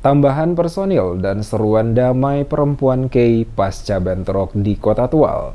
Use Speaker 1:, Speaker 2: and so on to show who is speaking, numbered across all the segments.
Speaker 1: Tambahan personil dan seruan damai perempuan K pasca bentrok di Kota Tual.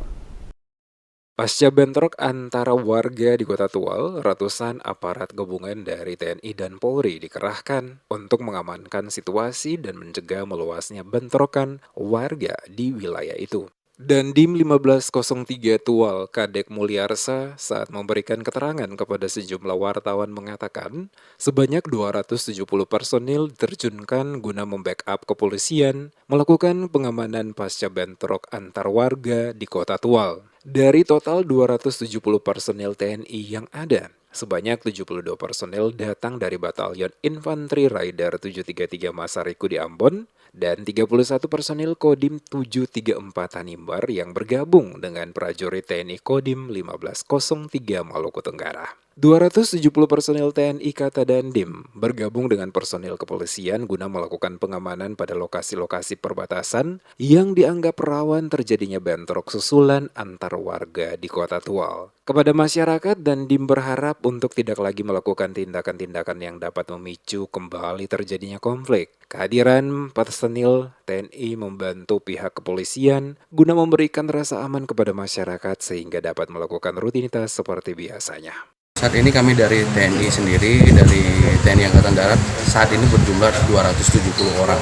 Speaker 1: Pasca bentrok antara warga di Kota Tual, ratusan aparat gabungan dari TNI dan Polri dikerahkan untuk mengamankan situasi dan mencegah meluasnya bentrokan warga di wilayah itu. Dandim 1503 Tual Kadek Mulyarsa saat memberikan keterangan kepada sejumlah wartawan mengatakan sebanyak 270 personil diterjunkan guna membackup kepolisian melakukan pengamanan pasca bentrok antar warga di Kota Tual. Dari total 270 personil TNI yang ada, sebanyak 72 personil datang dari Batalion Infanteri Raider 733 Masariku di Ambon dan 31 personil Kodim 734 Tanimbar yang bergabung dengan prajurit TNI Kodim 1503 Maluku Tenggara. 270 personil TNI kata Dandim bergabung dengan personil kepolisian guna melakukan pengamanan pada lokasi-lokasi perbatasan yang dianggap rawan terjadinya bentrok susulan antar warga di Kota Tual. Kepada masyarakat, Dandim berharap untuk tidak lagi melakukan tindakan-tindakan yang dapat memicu kembali terjadinya konflik. Kehadiran personil TNI membantu pihak kepolisian guna memberikan rasa aman kepada masyarakat sehingga dapat melakukan rutinitas seperti biasanya.
Speaker 2: Saat ini kami dari TNI sendiri, dari TNI Angkatan Darat, saat ini berjumlah 270 orang.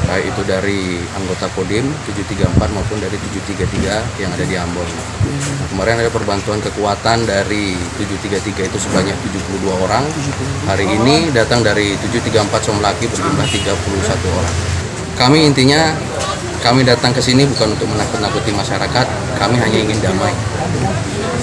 Speaker 2: Baik itu dari anggota Kodim 734 maupun dari 733 yang ada di Ambon. Nah, kemarin ada perbantuan kekuatan dari 733 itu sebanyak 72 orang. Hari ini datang dari 734 Somlaki berjumlah 31 orang. Kami intinya, kami datang ke sini bukan untuk menakut-nakuti masyarakat, kami hanya ingin damai.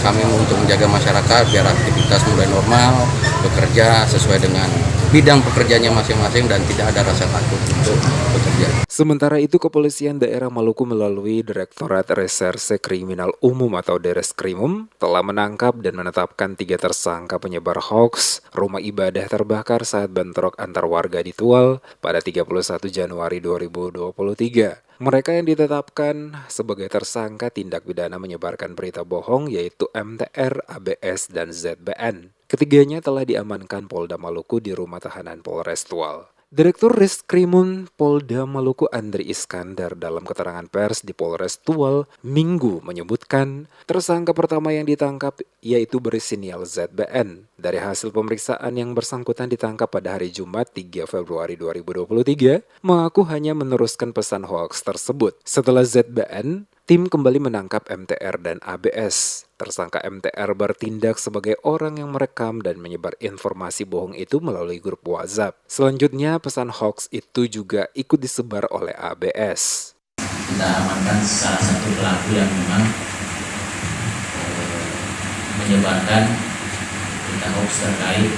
Speaker 2: Kami untuk menjaga masyarakat biar aktivitas mulai normal, bekerja sesuai dengan bidang pekerjaannya masing-masing dan tidak ada rasa takut untuk bekerja.
Speaker 1: Sementara itu, Kepolisian Daerah Maluku melalui Direktorat Reserse Kriminal Umum atau Dereskrimum telah menangkap dan menetapkan 3 tersangka penyebar hoaks rumah ibadah terbakar saat bentrok antar warga di Tual pada 31 Januari 2023. Mereka yang ditetapkan sebagai tersangka tindak pidana menyebarkan berita bohong yaitu MTR, ABS, dan ZBN. Ketiganya telah diamankan Polda Maluku di rumah tahanan Polres Tual. Direktur Reskrimum Polda Maluku Andri Iskandar dalam keterangan pers di Polres Tual Minggu menyebutkan tersangka pertama yang ditangkap yaitu berinisial ZBN. Dari hasil pemeriksaan yang bersangkutan ditangkap pada hari Jumat 3 Februari 2023 mengaku hanya meneruskan pesan hoaks tersebut. Setelah ZBN, tim kembali menangkap MTR dan ABS. Tersangka MTR bertindak sebagai orang yang merekam dan menyebar informasi bohong itu melalui grup WhatsApp. Selanjutnya, pesan hoax itu juga ikut disebar oleh ABS.
Speaker 3: Kita amankan salah satu pelaku yang memang menyebarkan berita hoax terkait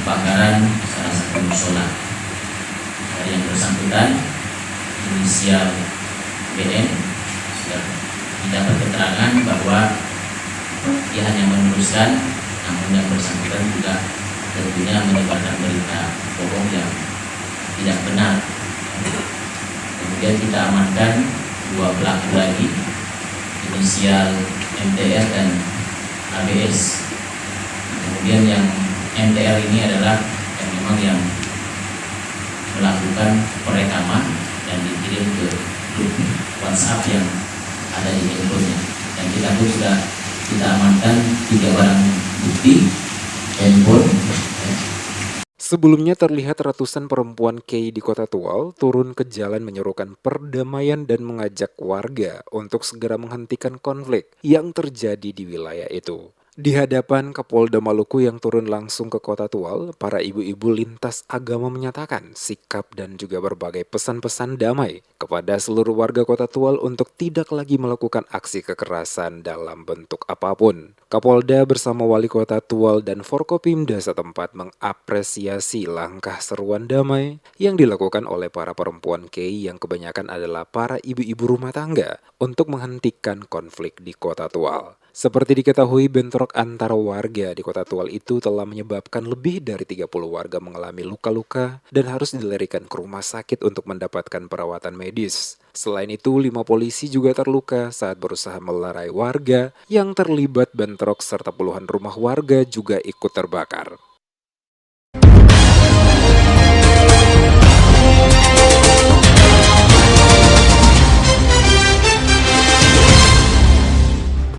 Speaker 3: kebakaran salah satu musola. Dari yang bersangkutan, inisial BN, sudah didapat keterangan bahwa dia hanya meneruskan, namun yang bersangkutan juga tentunya menyebarkan berita bohong yang tidak benar. Kemudian kita amankan 2 pelaku lagi, inisial MTR dan ABS. Kemudian yang MTR ini adalah yang memang yang melakukan perekaman dan dikirim ke grup WhatsApp yang ada di handphonenya. Dan kita pun sudah kita amankan 3 barang bukti handphone.
Speaker 1: Sebelumnya terlihat ratusan perempuan K di Kota Tual turun ke jalan menyerukan perdamaian dan mengajak warga untuk segera menghentikan konflik yang terjadi di wilayah itu. Di hadapan Kapolda Maluku yang turun langsung ke Kota Tual, para ibu-ibu lintas agama menyatakan sikap dan juga berbagai pesan-pesan damai kepada seluruh warga Kota Tual untuk tidak lagi melakukan aksi kekerasan dalam bentuk apapun. Kapolda bersama Wali Kota Tual dan Forkopimda setempat mengapresiasi langkah seruan damai yang dilakukan oleh para perempuan K yang kebanyakan adalah para ibu-ibu rumah tangga untuk menghentikan konflik di Kota Tual. Seperti diketahui, bentrok antara warga di Kota Tual itu telah menyebabkan lebih dari 30 warga mengalami luka-luka dan harus dilarikan ke rumah sakit untuk mendapatkan perawatan medis. Selain itu, 5 polisi juga terluka saat berusaha melerai warga yang terlibat bentrok serta puluhan rumah warga juga ikut terbakar.